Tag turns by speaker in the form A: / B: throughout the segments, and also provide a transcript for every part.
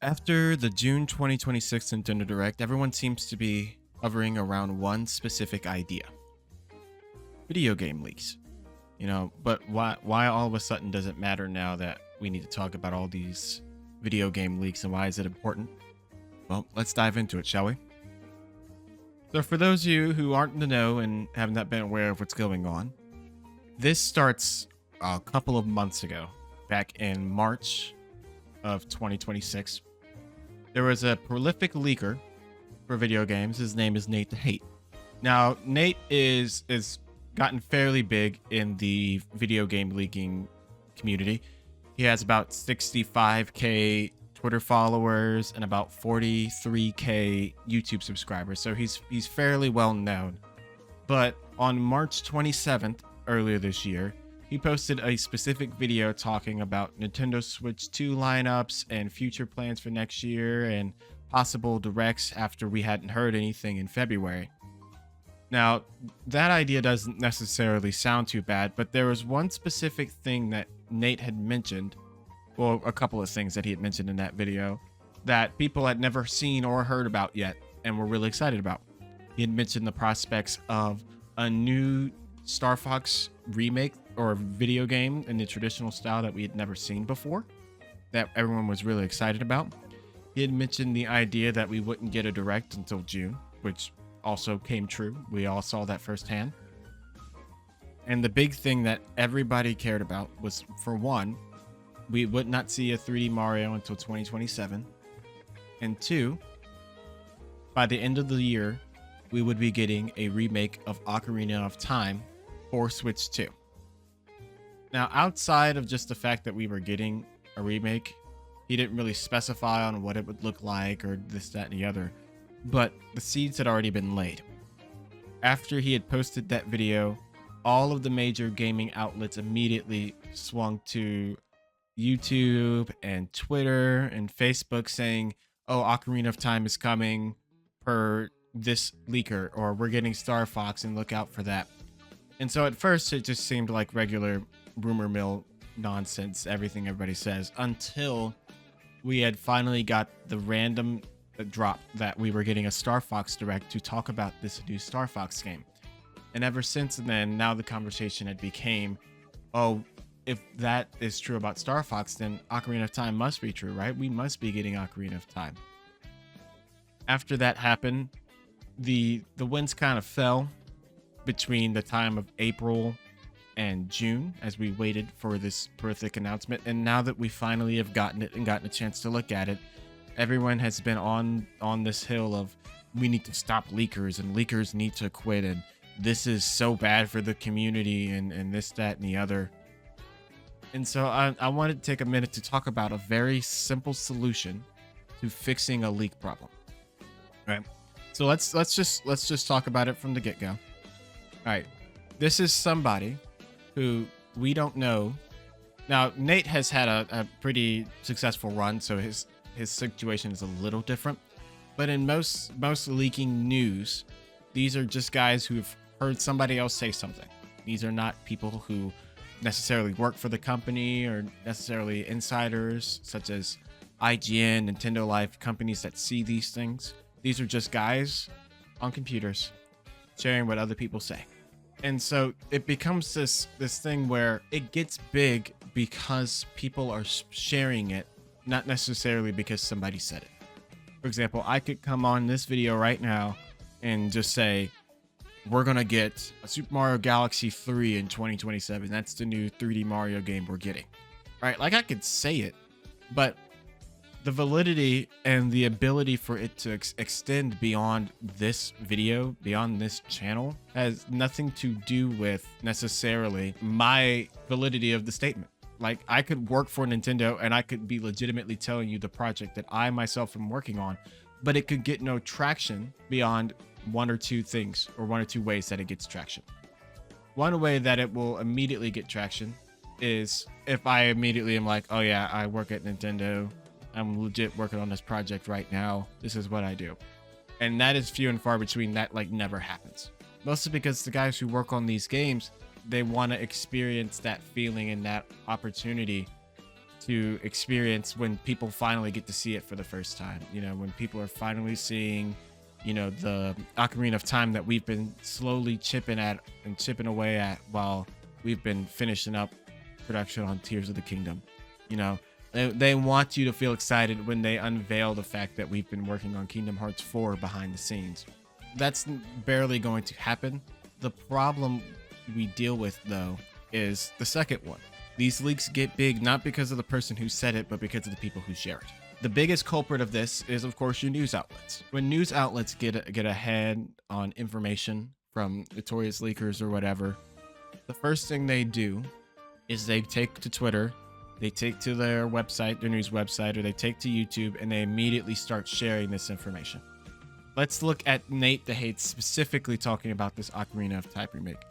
A: After the June 2026 Nintendo Direct, everyone seems to be hovering around one specific idea: video game leaks. But why all of a sudden does it matter now that we need to talk about all these video game leaks, and why is it important? Well, let's dive into it, shall we? So for those of you who aren't in the know and have not been aware of what's going on, this starts a couple of months ago, back in March of 2026. There was a prolific leaker for video games. His name is Nate the Hate. Now, Nate is gotten fairly big in the video game leaking community. He has about 65k Twitter followers and about 43k YouTube subscribers. So he's fairly well known. But on March 27th, earlier this year, he posted a specific video talking about Nintendo Switch 2 lineups and future plans for next year and possible directs after we hadn't heard anything in February. Now, that idea doesn't necessarily sound too bad, but there was one specific thing that Nate had mentioned, well, a couple of things that he had mentioned in that video that people had never seen or heard about yet and were really excited about. He had mentioned the prospects of a new Star Fox remake or video game in the traditional style that we had never seen before, that everyone was really excited about. He had mentioned the idea that we wouldn't get a direct until June, which also came true. We all saw that firsthand. And the big thing that everybody cared about was, for one, we would not see a 3D Mario until 2027. And two, by the end of the year, we would be getting a remake of Ocarina of Time for Switch 2. Now, outside of just the fact that we were getting a remake, he didn't really specify on what it would look like or this, that, and the other, but the seeds had already been laid. After he had posted that video, all of the major gaming outlets immediately swung to YouTube and Twitter and Facebook saying, oh, Ocarina of Time is coming per this leaker, or we're getting Star Fox and look out for that. And so at first it just seemed like regular rumor mill nonsense, everything everybody says, until we had finally got the random drop that we were getting a Star Fox Direct to talk about this new Star Fox game. And ever since then, now the conversation had became, oh, if that is true about Star Fox, then Ocarina of Time must be true, right? We must be getting Ocarina of Time. After that happened, the winds kind of fell between the time of April and June as we waited for this horrific announcement. And now that we finally have gotten it and gotten a chance to look at it, everyone has been on this hill of, we need to stop leakers and leakers need to quit, and this is so bad for the community and this, that, and the other. And so I wanted to take a minute to talk about a very simple solution to fixing a leak problem. All right. So let's just talk about it from the get-go. All right. This is somebody who we don't know. Now, Nate has had a pretty successful run, so his situation is a little different. But in most leaking news, these are just guys who've heard somebody else say something. These are not people who necessarily work for the company or necessarily insiders such as IGN, Nintendo Life, companies that see these things. These are just guys on computers sharing what other people say. And so it becomes this thing where it gets big because people are sharing it, not necessarily because somebody said it. For example, I could come on this video right now and just say, we're going to get a Super Mario Galaxy 3 in 2027. That's the new 3D Mario game we're getting. Right? Like, I could say it, but the validity and the ability for it to extend beyond this video, beyond this channel, has nothing to do with necessarily my validity of the statement. Like, I could work for Nintendo and I could be legitimately telling you the project that I myself am working on, but it could get no traction beyond one or two things, or one or two ways that it gets traction. One way that it will immediately get traction is if I immediately am like, oh yeah, I work at Nintendo, I'm legit working on this project right now, this is what I do. And that is few and far between. That like never happens. Mostly because the guys who work on these games, they want to experience that feeling and that opportunity to experience when people finally get to see it for the first time. You know, when people are finally seeing, you know, the Ocarina of Time that we've been slowly chipping at and chipping away at while we've been finishing up production on Tears of the Kingdom. You know, they want you to feel excited when they unveil the fact that we've been working on Kingdom Hearts 4 behind the scenes. That's barely going to happen. The problem we deal with, though, is the second one. These leaks get big not because of the person who said it, but because of the people who share it. The biggest culprit of this is, of course, your news outlets. When news outlets get ahead on information from notorious leakers or whatever, the first thing they do is they take to Twitter, they take to their website, their news website, or they take to YouTube, and they immediately start sharing this information. Let's look at Nate the Hate specifically talking about this Ocarina of Time remake.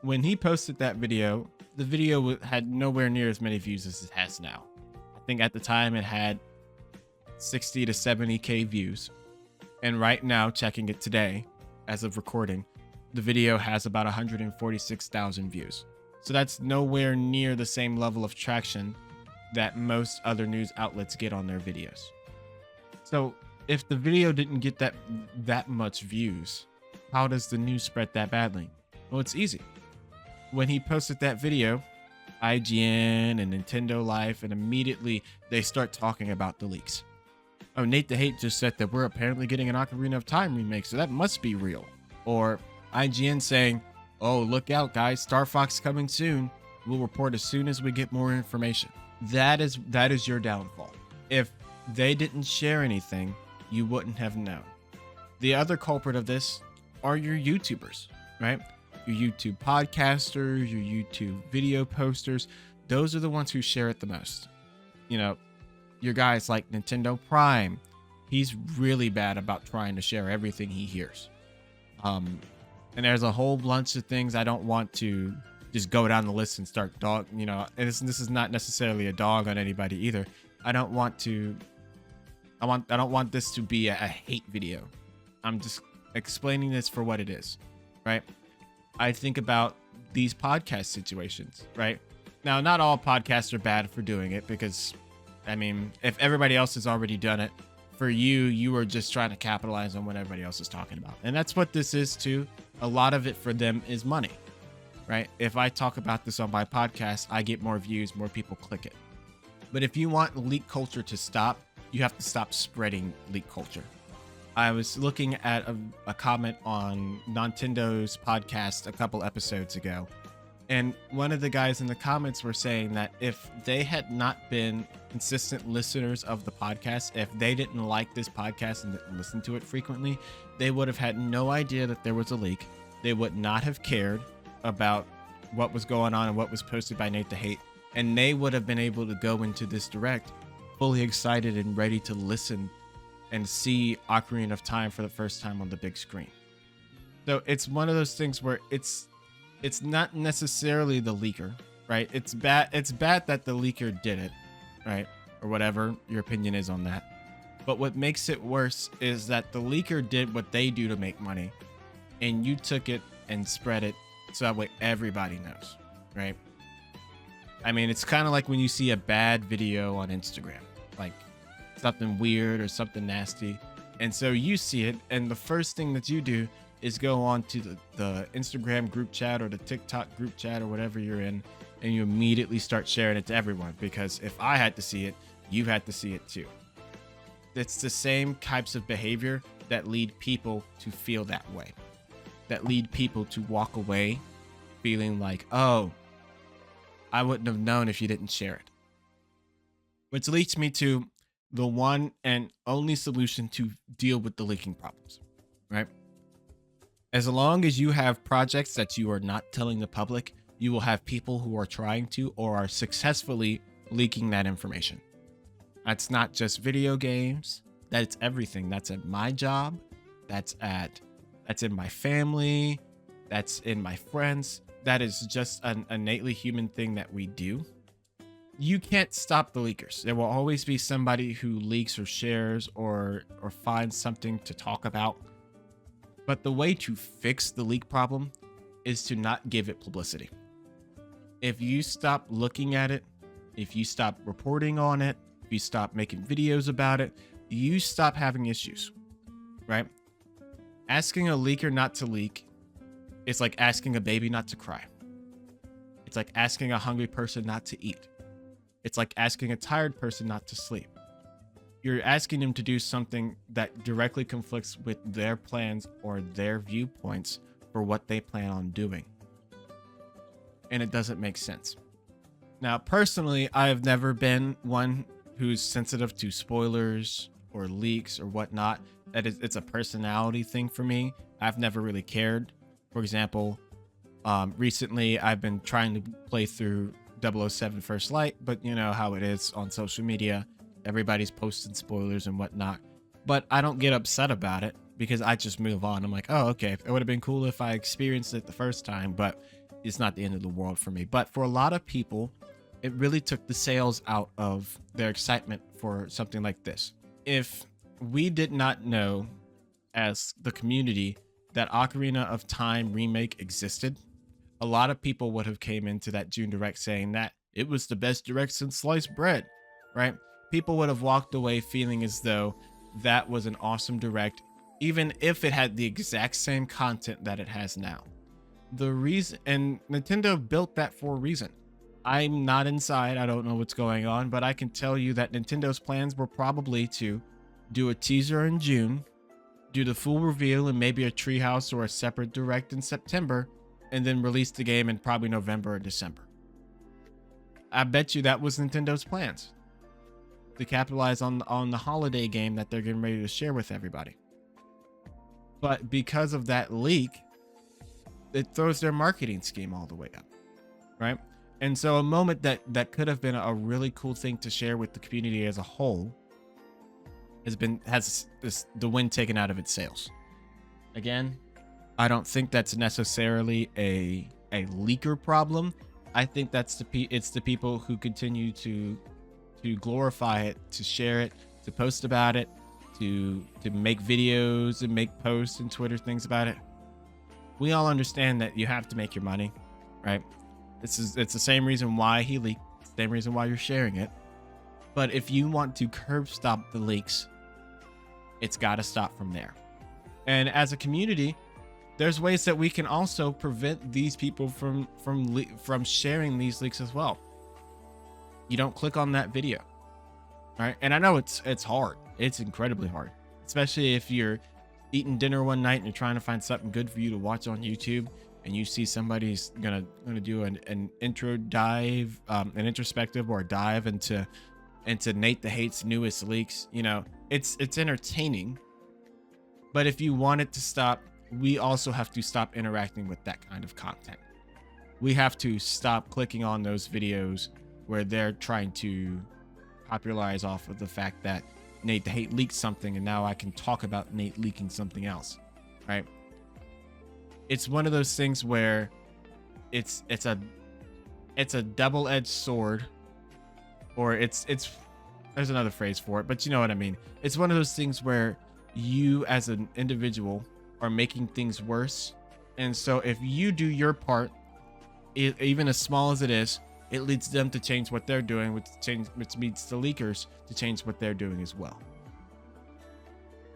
A: When he posted that video, the video had nowhere near as many views as it has now. I think at the time it had 60 to 70k views. And right now, checking it today, as of recording, the video has about 146,000 views. So that's nowhere near the same level of traction that most other news outlets get on their videos. So if the video didn't get that much views, how does the news spread that badly? Well, it's easy. When he posted that video, IGN and Nintendo Life, and immediately they start talking about the leaks. Oh, Nate the Hate just said that we're apparently getting an Ocarina of Time remake, so that must be real. Or IGN saying, oh, look out guys, Star Fox coming soon. We'll report as soon as we get more information. That is your downfall. If they didn't share anything, you wouldn't have known. The other culprit of this are your YouTubers, right? Your YouTube podcasters, your YouTube video posters. Those are the ones who share it the most. You know, your guys like Nintendo Prime, he's really bad about trying to share everything he hears. And there's a whole bunch of things I don't want to just go down the list and start dog, you know, and this is not necessarily a dog on anybody either. I don't want this to be a hate video. I'm just explaining this for what it is, right? I think about these podcast situations, right? Now, not all podcasts are bad for doing it because, I mean, if everybody else has already done it, for you are just trying to capitalize on what everybody else is talking about. And that's what this is too. A lot of it for them is money, right? If I talk about this on my podcast, I get more views, more people click it. But if you want leak culture to stop, you have to stop spreading leak culture. I was looking at a comment on Nintendo's podcast a couple episodes ago, and one of the guys in the comments were saying that if they had not been consistent listeners of the podcast, if they didn't like this podcast and didn't listen to it frequently, they would have had no idea that there was a leak. They would not have cared about what was going on and what was posted by Nate the Hate, and they would have been able to go into this direct fully excited and ready to listen and see Ocarina of Time for the first time on the big screen. So it's one of those things where it's not necessarily the leaker, right? It's bad that the leaker did it, right? Or whatever your opinion is on that. But what makes it worse is that the leaker did what they do to make money, and you took it and spread it so that way everybody knows, right? I mean, it's kind of like when you see a bad video on Instagram, like something weird or something nasty, and so you see it, and the first thing that you do is go on to the Instagram group chat or the TikTok group chat or whatever you're in, and you immediately start sharing it to everyone, because if I had to see it, you had to see it too. It's the same types of behavior that lead people to feel that way, that lead people to walk away feeling like, oh, I wouldn't have known if you didn't share it. Which leads me to the one and only solution to deal with the leaking problems, right? As long as you have projects that you are not telling the public, you will have people who are trying to or are successfully leaking that information. That's not just video games. That's everything. That's at my job. That's in my family. That's in my friends. That is just an innately human thing that we do. You can't stop the leakers. There will always be somebody who leaks or shares or finds something to talk about. But the way to fix the leak problem is to not give it publicity. If you stop looking at it if you stop reporting on it, if you stop making videos about it, you stop having issues, right? Asking a leaker not to leak is like asking a baby not to cry. It's like asking a hungry person not to eat. It's like asking a tired person not to sleep. You're asking them to do something that directly conflicts with their plans or their viewpoints for what they plan on doing. And it doesn't make sense. Now, personally, I have never been one who's sensitive to spoilers or leaks or whatnot. It's a personality thing for me. I've never really cared. For example, recently I've been trying to play through 007 First Light, but you know how it is on social media. Everybody's posting spoilers and whatnot. But I don't get upset about it because I just move on. I'm like, oh, okay. It would have been cool if I experienced it the first time, but it's not the end of the world for me. But for a lot of people, it really took the sales out of their excitement for something like this. If we did not know as the community that Ocarina of Time remake existed, a lot of people would have came into that June Direct saying that it was the best Direct since sliced bread, right? People would have walked away feeling as though that was an awesome Direct, even if it had the exact same content that it has now. The reason, and Nintendo built that for a reason. I'm not inside, I don't know what's going on, but I can tell you that Nintendo's plans were probably to do a teaser in June, do the full reveal and maybe a Treehouse or a separate Direct in September, and then release the game in probably November or December. I bet you that was Nintendo's plans, to capitalize on the holiday game that they're getting ready to share with everybody. But because of that leak, it throws their marketing scheme all the way up, right? And so a moment that could have been a really cool thing to share with the community as a whole has the wind taken out of its sails. Again, I don't think that's necessarily a leaker problem. I think that's it's the people who continue to glorify it, to share it, to post about it, to make videos and make posts and Twitter things about it. We all understand that you have to make your money, right? It's the same reason why he leaked, it's the same reason why you're sharing it. But if you want to curb stop the leaks, it's got to stop from there. And as a community, there's ways that we can also prevent these people from sharing these leaks as well. You don't click on that video, right? And I know it's hard. It's incredibly hard, especially if you're eating dinner one night and you're trying to find something good for you to watch on YouTube, and you see somebody's gonna do an intro dive, an introspective or a dive into Nate the Hate's newest leaks. You know, it's entertaining, but if you want it to stop, we also have to stop interacting with that kind of content. We have to stop clicking on those videos where they're trying to popularize off of the fact that Nate the Hate leaked something and now I can talk about Nate leaking something else, right? It's one of those things where it's a double-edged sword, or it's there's another phrase for it, but you know what I mean. It's one of those things where you as an individual are making things worse. And so if you do your part, even as small as it is, it leads them to change what they're doing, which leads the leakers to change what they're doing as well.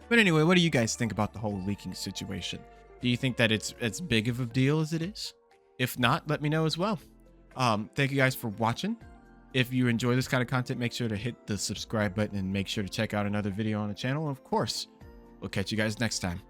A: But anyway, what do you guys think about the whole leaking situation? Do you think that it's as big of a deal as it is? If not, let me know as well. Thank you guys for watching. If you enjoy this kind of content, make sure to hit the subscribe button and make sure to check out another video on the channel. Of course, we'll catch you guys next time.